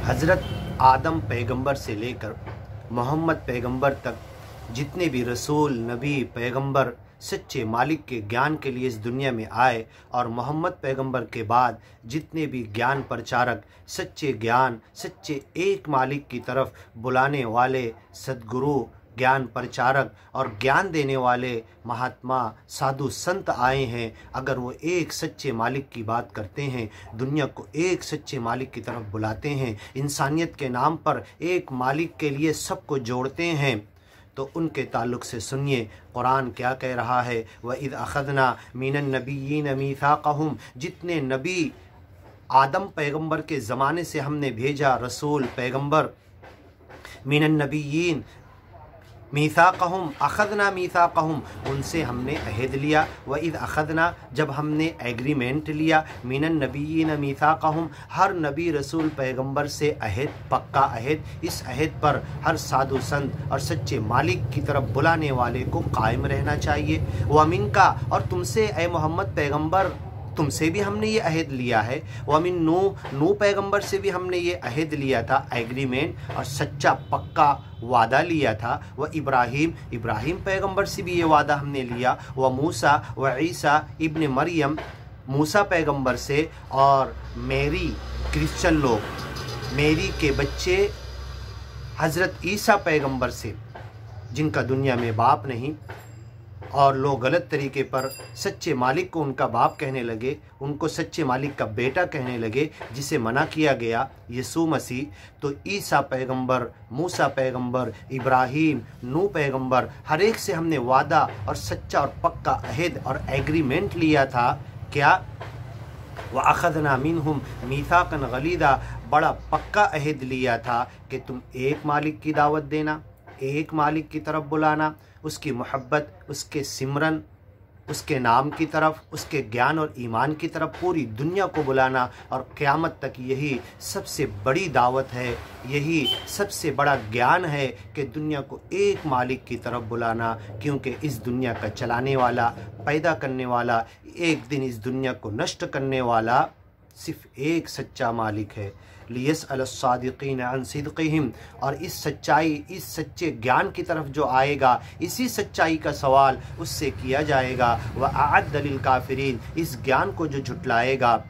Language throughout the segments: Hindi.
हज़रत आदम पैगंबर से लेकर मोहम्मद पैगंबर तक जितने भी रसूल, नबी, पैगंबर सच्चे मालिक के ज्ञान के लिए इस दुनिया में आए और मोहम्मद पैगंबर के बाद जितने भी ज्ञान प्रचारक सच्चे ज्ञान, सच्चे एक मालिक की तरफ बुलाने वाले सद्गुरु, ज्ञान प्रचारक और ज्ञान देने वाले महात्मा, साधु, संत आए हैं, अगर वो एक सच्चे मालिक की बात करते हैं, दुनिया को एक सच्चे मालिक की तरफ बुलाते हैं, इंसानियत के नाम पर एक मालिक के लिए सबको जोड़ते हैं, तो उनके ताल्लुक़ से सुनिए कुरान क्या कह रहा है। वइज़ अख़ज़ना मिनन नबिय्यीन मीसाक़हुम, जितने नबी आदम पैगंबर के ज़माने से हमने भेजा, रसूल, पैगंबर, मिनन नबिय्यीन मीसाक़हुम अख़ज़ना मीसाक़हुम, उनसे हमने अहद लिया। वइज़ अख़ज़ना, जब हमने एग्रीमेंट लिया, मिनन नबिय्यीन मीसाक़हुम, हर नबी, रसूल, पैगंबर से अहद, पक्का अहद, इस अहद पर हर साधु संत और सच्चे मालिक की तरफ बुलाने वाले को कायम रहना चाहिए। व मिनका, और तुमसे ए मोहम्मद पैगंबर, तुमसे भी हमने ये अहद लिया है। वमिन नू पैगंबर से भी हमने ये अहद लिया था, एग्रीमेंट और सच्चा पक्का वादा लिया था। व इब्राहीम पैगंबर से भी ये वादा हमने लिया। व मूसा व ईसा इब्न मरियम, मूसा पैगंबर से, और मेरी, क्रिश्चियन लोग, मेरी के बच्चे हज़रत ईसा पैगंबर से, जिनका दुनिया में बाप नहीं, और लोग गलत तरीके पर सच्चे मालिक को उनका बाप कहने लगे, उनको सच्चे मालिक का बेटा कहने लगे, जिसे मना किया गया यीशु मसीह। तो ईसा पैगंबर, मूसा पैगंबर, इब्राहीम, नू पैगंबर, हर एक से हमने वादा और सच्चा और पक्का अहद और एग्रीमेंट लिया था। क्या? व अख़ज़ना मिनहुम मीसाक़न गलीज़ा, बड़ा पक्का अहद लिया था कि तुम एक मालिक की दावत देना, एक मालिक की तरफ बुलाना, उसकी मोहब्बत, उसके सिमरन, उसके नाम की तरफ, उसके ज्ञान और ईमान की तरफ पूरी दुनिया को बुलाना। और क़यामत तक यही सबसे बड़ी दावत है, यही सबसे बड़ा ज्ञान है कि दुनिया को एक मालिक की तरफ बुलाना, क्योंकि इस दुनिया का चलाने वाला, पैदा करने वाला, एक दिन इस दुनिया को नष्ट करने वाला सिर्फ एक सच्चा मालिक है। लियसअल अस्सादिक़ीन अन सिद्क़िहिम, और इस सच्चाई, इस सच्चे ज्ञान की तरफ जो आएगा, इसी सच्चाई का सवाल उससे किया जाएगा। व अअद्द लिल काफ़िरीन, इस ज्ञान को जो झुटलाएगा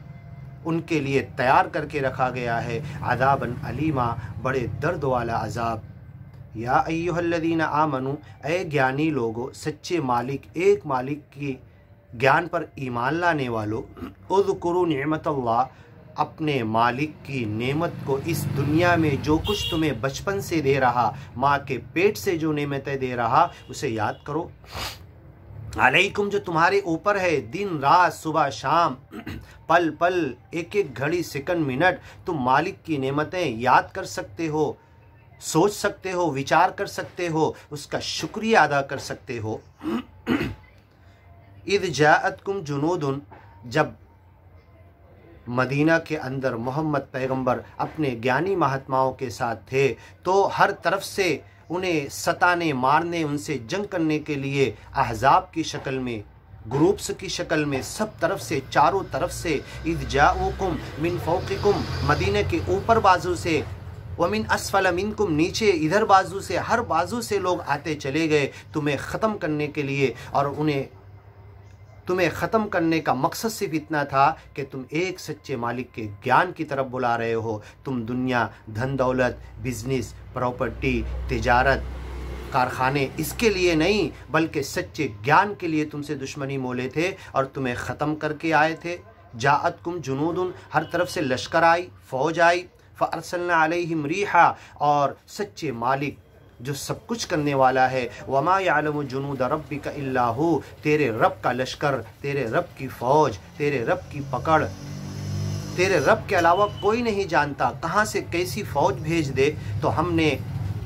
उनके लिए तैयार करके रखा गया है अज़ाबन अलीमा, बड़े दर्द वाला अज़ाब। या अय्युहल्लज़ीना आमनू, ए ज्ञानी लोगो, सच्चे मालिक, एक मालिक की ज्ञान पर ईमान लाने वालों, उज़्कुरू निअमतल्लाह, अपने मालिक की नेमत को, इस दुनिया में जो कुछ तुम्हें बचपन से दे रहा, माँ के पेट से जो नेमतें दे रहा, उसे याद करो। अलैकुम, जो तुम्हारे ऊपर है, दिन रात, सुबह शाम, पल पल, एक एक घड़ी, सेकंड, मिनट, तुम मालिक की नेमतें याद कर सकते हो, सोच सकते हो, विचार कर सकते हो, उसका शुक्रिया अदा कर सकते हो। इज़ जाअतकुम जुनूदुन, जब मदीना के अंदर मोहम्मद पैगंबर अपने ज्ञानी महात्माओं के साथ थे, तो हर तरफ से उन्हें सताने, मारने, उनसे जंग करने के लिए अहज़ाब की शक्ल में, ग्रुप्स की शक्ल में, सब तरफ से, चारों तरफ से, इज़ जाऊकुम मिन फौक़िकुम, मदीने के ऊपर बाजू से, व मिन अस्फल मिनकुम, नीचे इधर बाजू से, हर बाजू से लोग आते चले गए तुम्हें ख़त्म करने के लिए। और उन्हें तुम्हें ख़त्म करने का मकसद सिर्फ इतना था कि तुम एक सच्चे मालिक के ज्ञान की तरफ बुला रहे हो। तुम दुनिया, धन दौलत, बिजनेस, प्रॉपर्टी, तिजारत, कारखाने, इसके लिए नहीं, बल्कि सच्चे ज्ञान के लिए तुमसे दुश्मनी मोले थे और तुम्हें ख़त्म करके आए थे। जाअतकुम जुनूदुन, हर तरफ से लश्कर आई, फ़ौज आई। फ़अरसलना अलैहिम रीहा, और सच्चे मालिक जो सब कुछ करने वाला है, वमा यअलमु जुनूद रब्बिका इल्ला हु, तेरे रब का लश्कर, तेरे रब की फ़ौज, तेरे रब की पकड़, तेरे रब के अलावा कोई नहीं जानता कहाँ से कैसी फ़ौज भेज दे। तो हमने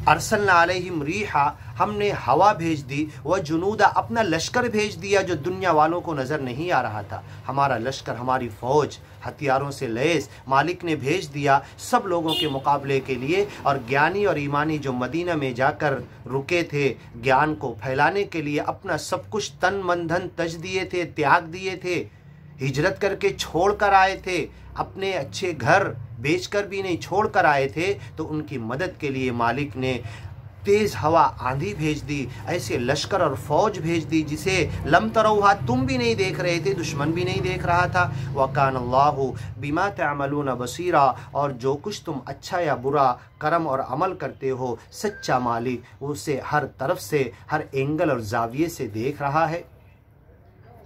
अरसलना अलैहिम रीहा, हमने हवा भेज दी, वह जुनूदा, अपना लश्कर भेज दिया जो दुनिया वालों को नज़र नहीं आ रहा था। हमारा लश्कर, हमारी फ़ौज हथियारों से लैस मालिक ने भेज दिया सब लोगों के मुकाबले के लिए। और ज्ञानी और ईमानी जो मदीना में जाकर रुके थे, ज्ञान को फैलाने के लिए अपना सब कुछ तन मन धन तज दिए थे, त्याग दिए थे, हिजरत करके छोड़ कर आए थे, अपने अच्छे घर बेचकर भी नहीं छोड़ कर आए थे, तो उनकी मदद के लिए मालिक ने तेज़ हवा आंधी भेज दी, ऐसे लश्कर और फौज भेज दी जिसे लम तरौहा, तुम भी नहीं देख रहे थे, दुश्मन भी नहीं देख रहा था। वकान अल्लाहु बिमा तअमलून बसीरा, और जो कुछ तुम अच्छा या बुरा कर्म और अमल करते हो, सच्चा मालिक उसे हर तरफ से, हर एंगल और जाविये से देख रहा है।